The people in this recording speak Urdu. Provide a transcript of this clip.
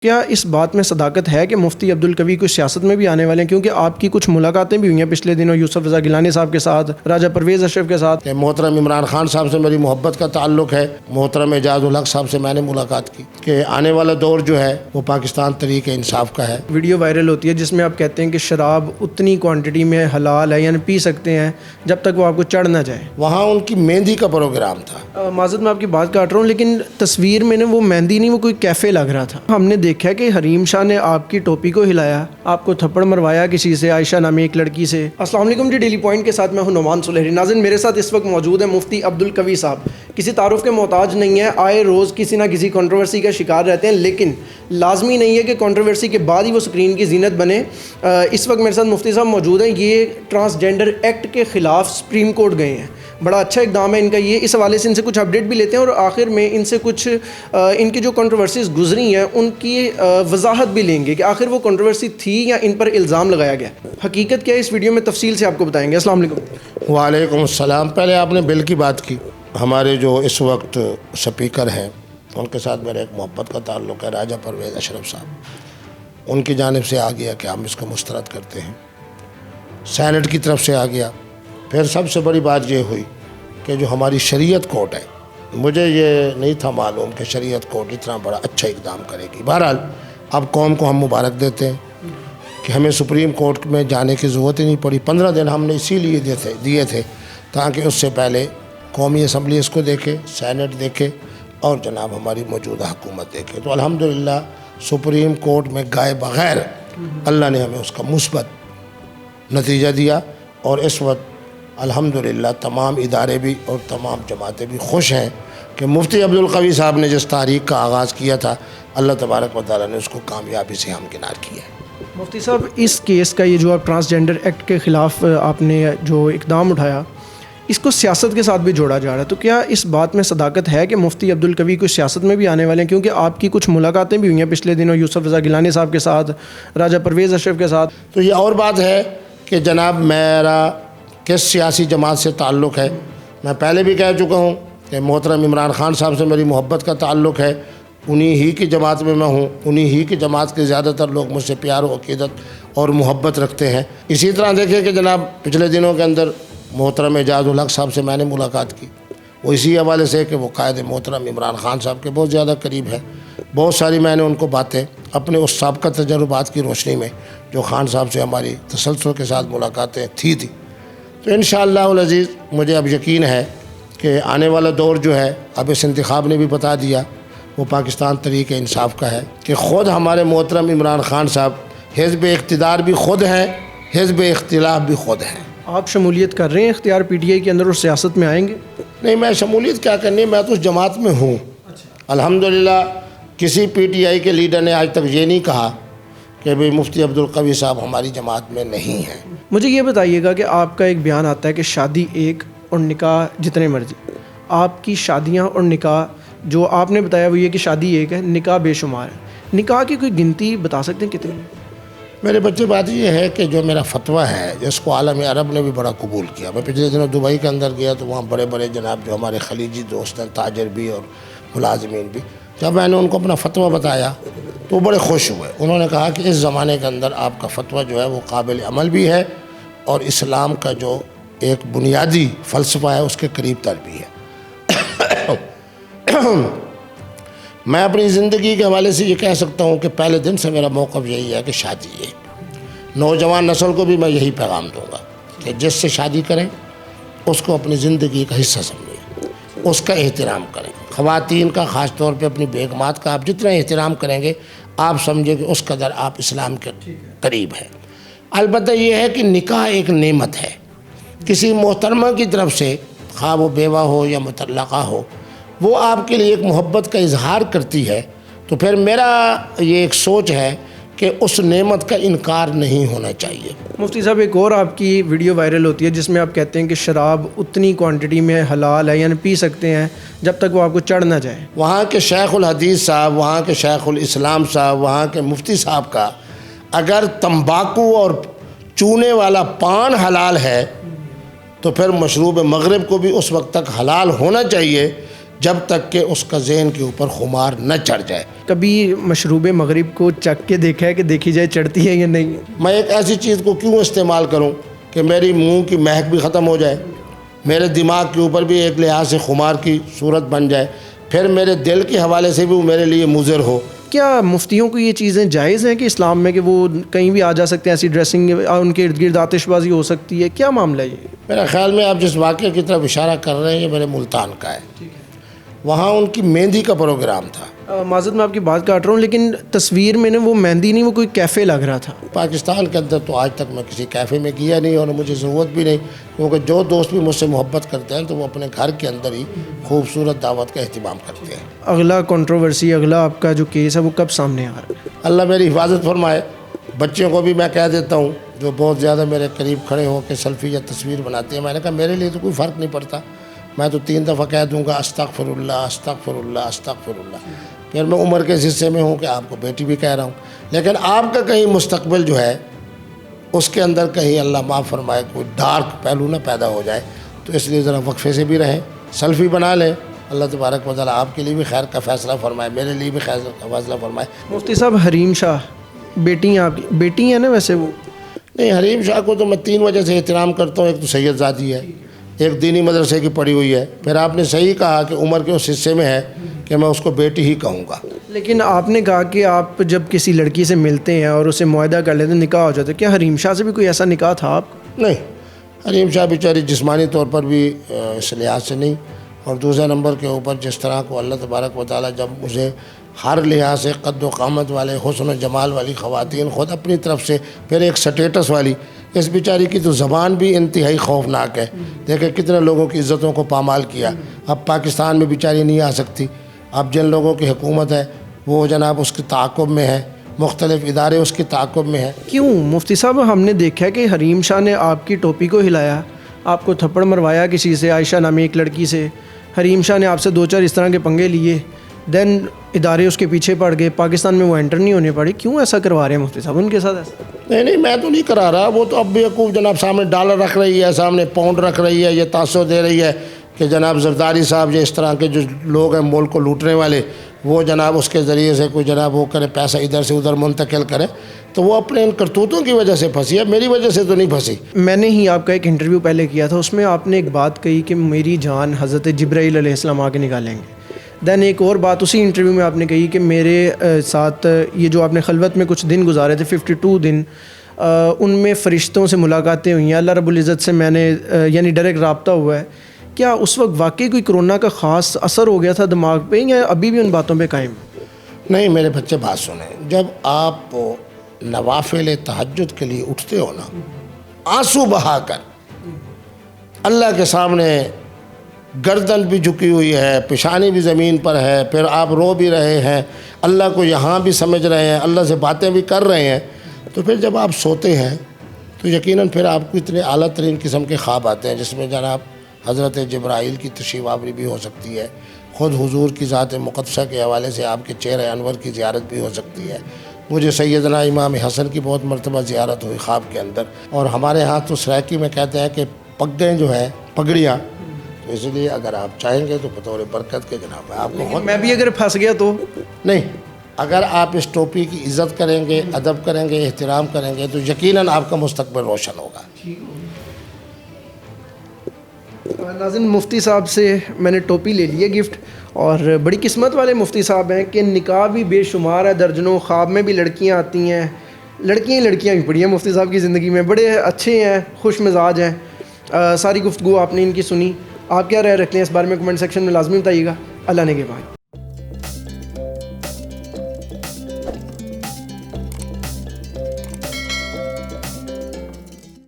کیا اس بات میں صداقت ہے کہ مفتی عبدالقوی کوئی سیاست میں بھی آنے والے ہیں؟ کیونکہ آپ کی کچھ ملاقاتیں بھی ہوئی ہیں پچھلے دنوں یوسف رضا گیلانی صاحب کے ساتھ، راجہ پرویز اشرف کے ساتھ۔ محترم عمران خان صاحب سے میری محبت کا تعلق ہے، محترم اعجاز الحق صاحب سے میں نے ملاقات کی کہ آنے والا دور جو ہے وہ پاکستان تحریک انصاف کا ہے۔ ویڈیو وائرل ہوتی ہے جس میں آپ کہتے ہیں کہ شراب اتنی کوانٹٹی میں حلال ہے، یعنی پی سکتے ہیں جب تک وہ آپ کو چڑھ نہ جائے۔ وہاں ان کی مہندی کا پروگرام تھا۔ معذرت میں آپ کی بات کاٹ رہا ہوں، لیکن تصویر میں نے وہ مہندی نہیں، وہ کوئی کیفے لگ رہا تھا۔ ہم نے دیکھا کہ حریم شاہ نے آپ کی ٹوپی کو ہلایا، آپ کو تھپڑ مروایا کسی سے، عائشہ نامی ایک لڑکی سے۔ السلام علیکم جی، ڈیلی پوائنٹ کے ساتھ میں ہوں نعمان سلیری۔ ناظرین، میرے ساتھ اس وقت موجود ہے مفتی عبدالقوی صاحب۔ کسی تعارف کے محتاج نہیں ہے، آئے روز کسی نہ کسی کنٹروورسی کا شکار رہتے ہیں، لیکن لازمی نہیں ہے کہ کنٹروورسی کے بعد ہی وہ اسکرین کی زینت بنے۔ اس وقت میرے ساتھ مفتی صاحب موجود ہیں۔ یہ ٹرانسجینڈر ایکٹ کے خلاف سپریم کورٹ گئے ہیں، بڑا اچھا اقدام ہے ان کا یہ۔ اس حوالے سے ان سے کچھ اپڈیٹ بھی لیتے ہیں اور آخر میں ان سے کچھ ان کی جو کنٹروورسیز گزری ہیں ان کی وضاحت بھی لیں گے کہ آخر وہ کنٹروورسی تھی یا ان پر الزام لگایا گیا۔ حقیقت کیا ہے اس ویڈیو میں تفصیل سے آپ کو بتائیں گے۔ السلام علیکم۔ وعلیکم السلام۔ پہلے آپ نے بل کی بات کی، ہمارے جو اس وقت سپیکر ہیں ان کے ساتھ میرا ایک محبت کا تعلق ہے، راجہ پرویز اشرف صاحب، ان کی جانب سے آ گیا کہ ہم اس کو مسترد کرتے ہیں، سینٹ کی طرف سے آ گیا۔ پھر سب سے بڑی بات یہ ہوئی کہ جو ہماری شریعت کورٹ ہے، مجھے یہ نہیں تھا معلوم کہ شریعت کورٹ اتنا بڑا اچھا اقدام کرے گی۔ بہرحال اب قوم کو ہم مبارک دیتے ہیں کہ ہمیں سپریم کورٹ میں جانے کی ضرورت ہی نہیں پڑی۔ 15 دن ہم نے اسی لیے دیے تھے تاکہ اس سے پہلے قومی اسمبلی اس کو دیکھے، سینٹ دیکھے اور جناب ہماری موجودہ حکومت دیکھے۔ تو الحمدللہ سپریم کورٹ میں گائے بغیر اللہ نے ہمیں اس کا مثبت نتیجہ دیا، اور اس وقت الحمدللہ تمام ادارے بھی اور تمام جماعتیں بھی خوش ہیں کہ مفتی عبدالقوی صاحب نے جس تحریک کا آغاز کیا تھا، اللہ تبارک و تعالیٰ نے اس کو کامیابی سے ہمکنار کیا ہے۔ مفتی صاحب، اس کیس کا یہ جو آپ ٹرانسجینڈر ایکٹ کے خلاف آپ نے جو اقدام اٹھایا، اس کو سیاست کے ساتھ بھی جوڑا جا رہا ہے، تو کیا اس بات میں صداقت ہے کہ مفتی عبدالقوی کوئی سیاست میں بھی آنے والے ہیں؟ کیونکہ آپ کی کچھ ملاقاتیں بھی ہوئی ہیں پچھلے دنوں یوسف رضا گیلانی صاحب کے ساتھ، راجہ پرویز اشرف کے ساتھ۔ تو یہ اور بات ہے کہ جناب میرا کس سیاسی جماعت سے تعلق ہے، میں پہلے بھی کہہ چکا ہوں کہ محترم عمران خان صاحب سے میری محبت کا تعلق ہے، انہی ہی کی جماعت میں ہوں، انہی ہی کی جماعت کے زیادہ تر لوگ مجھ سے پیار و عقیدت اور محبت رکھتے ہیں۔ اسی طرح دیکھیں کہ جناب پچھلے دنوں کے اندر محترم اعجاز الحق صاحب سے میں نے ملاقات کی، وہ اسی حوالے سے کہ وہ قائد محترم عمران خان صاحب کے بہت زیادہ قریب ہے۔ بہت ساری میں نے ان کو باتیں اپنے اس سابقہ تجربات کی روشنی میں جو خان صاحب سے ہماری تسلسل کے ساتھ ملاقاتیں تھی، تو انشاءاللہ العزیز مجھے اب یقین ہے کہ آنے والا دور جو ہے، اب اس انتخاب نے بھی بتا دیا، وہ پاکستان تحریک انصاف کا ہے کہ خود ہمارے محترم عمران خان صاحب حزب اقتدار بھی خود ہیں، حزب اختلاف بھی خود ہیں۔ آپ شمولیت کر رہے ہیں اختیار پی ٹی آئی کے اندر اور سیاست میں آئیں گے؟ نہیں، میں شمولیت کیا کرنی ہے، میں تو اس جماعت میں ہوں۔ الحمدللہ کسی پی ٹی آئی کے لیڈر نے آج تک یہ نہیں کہا کہ بھئی مفتی عبدالقوی صاحب ہماری جماعت میں نہیں ہیں۔ مجھے یہ بتائیے گا کہ آپ کا ایک بیان آتا ہے کہ شادی ایک اور نکاح جتنے مرضی، آپ کی شادیاں اور نکاح جو آپ نے بتایا وہ یہ کہ شادی ایک ہے، نکاح بے شمار ہے، نکاح کی کوئی گنتی بتا سکتے ہیں کتنی؟ میرے بچے بات یہ ہے کہ جو میرا فتویٰ ہے جس کو عالم عرب نے بھی بڑا قبول کیا، میں پچھلے دنوں دبئی کے اندر گیا تو وہاں بڑے بڑے جناب جو ہمارے خلیجی دوست ہیں، تاجر بھی اور ملازمین بھی، جب میں نے ان کو اپنا فتویٰ بتایا تو وہ بڑے خوش ہوئے۔ انہوں نے کہا کہ اس زمانے کے اندر آپ کا فتویٰ جو ہے وہ قابل عمل بھی ہے اور اسلام کا جو ایک بنیادی فلسفہ ہے اس کے قریب تر بھی ہے۔ میں اپنی زندگی کے حوالے سے یہ کہہ سکتا ہوں کہ پہلے دن سے میرا موقف یہی ہے کہ شادی ایک، نوجوان نسل کو بھی میں یہی پیغام دوں گا کہ جس سے شادی کریں اس کو اپنی زندگی کا حصہ سمجھیں، اس کا احترام کریں۔ خواتین کا خاص طور پہ اپنی بیگمات کا آپ جتنا احترام کریں گے آپ سمجھیں کہ اس قدر آپ اسلام کے قریب ہیں۔ البتہ یہ ہے کہ نکاح ایک نعمت ہے، کسی محترمہ کی طرف سے، خواہ وہ بیوہ ہو یا مطلقہ ہو، وہ آپ کے لیے ایک محبت کا اظہار کرتی ہے، تو پھر میرا یہ ایک سوچ ہے کہ اس نعمت کا انکار نہیں ہونا چاہیے۔ مفتی صاحب، ایک اور آپ کی ویڈیو وائرل ہوتی ہے جس میں آپ کہتے ہیں کہ شراب اتنی کوانٹٹی میں حلال ہے، یعنی پی سکتے ہیں جب تک وہ آپ کو چڑھ نہ جائے۔ وہاں کے شیخ الحدیث صاحب، وہاں کے شیخ الاسلام صاحب، وہاں کے مفتی صاحب کا اگر تمباکو اور چونے والا پان حلال ہے تو پھر مشروب مغرب کو بھی اس وقت تک حلال ہونا چاہیے جب تک کہ اس کا ذہن کے اوپر خمار نہ چڑھ جائے. کبھی مشروب مغرب کو چکھ کے دیکھا ہے کہ دیکھی جائے چڑھتی ہے یا نہیں؟ میں ایک ایسی چیز کو کیوں استعمال کروں کہ میری منہ کی مہک بھی ختم ہو جائے, میرے دماغ کے اوپر بھی ایک لحاظ سے خمار کی صورت بن جائے, پھر میرے دل کے حوالے سے بھی وہ میرے لیے مضر ہو. کیا مفتیوں کو یہ چیزیں جائز ہیں کہ اسلام میں کہ وہ کہیں بھی آ جا سکتے ہیں, ایسی ڈریسنگ, ان کے ارد گرد آتش بازی ہو سکتی ہے, کیا معاملہ ہے یہ؟ میرے خیال میں آپ جس واقعے کی طرف اشارہ کر رہے ہیں یہ میرے ملتان کا ہے. وہاں ان کی مہندی کا پروگرام تھا. معذرت میں آپ کی بات کاٹ رہا ہوں, لیکن تصویر میں نے وہ مہندی نہیں, وہ کوئی کیفے لگ رہا تھا. پاکستان کے اندر تو آج تک میں کسی کیفے میں گیا نہیں اور مجھے ضرورت بھی نہیں, کیونکہ جو دوست بھی مجھ سے محبت کرتے ہیں تو وہ اپنے گھر کے اندر ہی خوبصورت دعوت کا اہتمام کرتے ہیں. اگلا کنٹروورسی, اگلا آپ کا جو کیس ہے وہ کب سامنے آ رہا ہے؟ اللہ میری حفاظت فرمائے. بچوں کو بھی میں کہہ دیتا ہوں جو بہت زیادہ میرے قریب کھڑے ہو کے سیلفی یا تصویر بناتے ہیں, میں نے کہا میرے لیے تو کوئی فرق نہیں پڑتا, میں تو 3 دفعہ کہہ دوں گا استغفر اللہ استغفر اللہ استغفر اللہ. پھر میں عمر کے حصے میں ہوں کہ آپ کو بیٹی بھی کہہ رہا ہوں, لیکن آپ کا کہیں مستقبل جو ہے اس کے اندر کہیں اللہ معاف فرمائے کوئی ڈارک پہلو نہ پیدا ہو جائے, تو اس لیے ذرا وقفے سے بھی رہیں, سیلفی بنا لیں. اللہ تبارک و تعالیٰ آپ کے لیے بھی خیر کا فیصلہ فرمائے, میرے لیے بھی خیر کا فیصلہ فرمائے. مفتی صاحب, حریم شاہ بیٹی ہیں آپ کی, بیٹی ہیں نا ویسے وہ؟ نہیں, حریم شاہ کو تو میں 3 وجہ سے احترام کرتا ہوں. ایک تو سید زادی ہے, ایک دینی مدرسے کی پڑھی ہوئی ہے, پھر آپ نے صحیح کہا کہ عمر کے اس حصے میں ہے کہ میں اس کو بیٹی ہی کہوں گا. لیکن آپ نے کہا کہ آپ جب کسی لڑکی سے ملتے ہیں اور اسے معاہدہ کر لیتے ہیں, نکاح ہو جاتا ہے, کیا حریم شاہ سے بھی کوئی ایسا نکاح تھا آپ کا؟ نہیں, حریم شاہ بیچاری جسمانی طور پر بھی اس لحاظ سے نہیں, اور دوسرے نمبر کے اوپر جس طرح کو اللہ تبارک و تعالیٰ جب مجھے ہر لحاظ سے قد و قامت والے حسن و جمال والی خواتین خود اپنی طرف سے, پھر ایک سٹیٹس والی, اس بیچاری کی تو زبان بھی انتہائی خوفناک ہے. دیکھیں کتنے لوگوں کی عزتوں کو پامال کیا. اب پاکستان میں بیچاری نہیں آ سکتی. اب جن لوگوں کی حکومت ہے وہ جناب اس کے تعاقب میں ہے, مختلف ادارے اس کے تعاقب میں ہیں. کیوں مفتی صاحب؟ ہم نے دیکھا ہے کہ حریم شاہ نے آپ کی ٹوپی کو ہلایا, آپ کو تھپڑ مروایا کسی سے, عائشہ نامی ایک لڑکی سے. حریم شاہ نے آپ سے 2-4 اس طرح کے پنگے لیے, دین ادارے اس کے پیچھے پڑ گئے, پاکستان میں وہ انٹر نہیں ہونے پڑی. کیوں ایسا کروا رہے ہیں مفتی صاحب ان کے ساتھ ایسا؟ نہیں, میں تو نہیں کرا رہا. وہ تو اب بھی یقوب جناب سامنے ڈالر رکھ رہی ہے, سامنے پاؤنڈ رکھ رہی ہے, یہ تاثر دے رہی ہے کہ جناب زرداری صاحب یہ اس طرح کے جو لوگ ہیں ملک کو لوٹنے والے, وہ جناب اس کے ذریعے سے کوئی جناب وہ کرے, پیسہ ادھر سے ادھر منتقل کرے. تو وہ اپنے ان کرتوتوں کی وجہ سے پھنسی ہے, میری وجہ سے تو نہیں پھنسی. میں نے ہی آپ کا ایک انٹرویو پہلے کیا تھا, اس میں آپ نے ایک بات کہی کہ میری جان حضرت جبرائیل علیہ السلام آ کے نکالیں گے. دین ایک اور بات اسی انٹرویو میں آپ نے کہی کہ میرے ساتھ یہ جو آپ نے خلوت میں کچھ دن گزارے تھے 52 دن, ان میں فرشتوں سے ملاقاتیں ہوئی ہیں, اللہ رب العزت سے میں نے یعنی ڈائریکٹ رابطہ ہوا ہے. کیا اس وقت واقعی کوئی کرونا کا خاص اثر ہو گیا تھا دماغ پہ, یا ابھی بھی ان باتوں پہ قائم؟ نہیں میرے بچے بات سنیں, جب آپ نوافل تہجد کے لیے اٹھتے ہو نا, آنسو بہا کر اللہ کے سامنے, گردن بھی جھکی ہوئی ہے, پیشانی بھی زمین پر ہے, پھر آپ رو بھی رہے ہیں, اللہ کو یہاں بھی سمجھ رہے ہیں, اللہ سے باتیں بھی کر رہے ہیں, تو پھر جب آپ سوتے ہیں تو یقیناً پھر آپ کو اتنے اعلیٰ ترین قسم کے خواب آتے ہیں جس میں جناب حضرت جبرائیل کی تشریف آوری بھی ہو سکتی ہے, خود حضور کی ذات مقدسہ کے حوالے سے آپ کے چہرہ انور کی زیارت بھی ہو سکتی ہے. مجھے سیدنا امام حسن کی بہت مرتبہ زیارت ہوئی خواب کے اندر, اور ہمارے ہاں تو سرائکی میں کہتے ہیں کہ پگیں جو ہیں پگڑیاں, تو اس لیے اگر آپ چاہیں گے تو بطور برکت کے جناب آپ کو میں بھی اگر پھنس گیا تو نہیں, اگر آپ اس ٹوپی کی عزت کریں گے, ادب کریں گے, احترام کریں گے, تو یقیناً آپ کا مستقبل روشن ہوگا. ناظرین, مفتی صاحب سے میں نے ٹوپی لے لی ہے گفٹ, اور بڑی قسمت والے مفتی صاحب ہیں کہ نکاح بھی بے شمار ہے, درجنوں, خواب میں بھی لڑکیاں آتی ہیں, لڑکیاں بھی پڑی ہیں مفتی صاحب کی زندگی میں, بڑے اچھے ہیں, خوش مزاج ہیں. ساری گفتگو آپ نے ان کی سنی, آپ کیا رائے رکھتے ہیں اس بارے میں کمنٹ سیکشن میں لازمی بتائیے گا. اللہ نے کے بعد.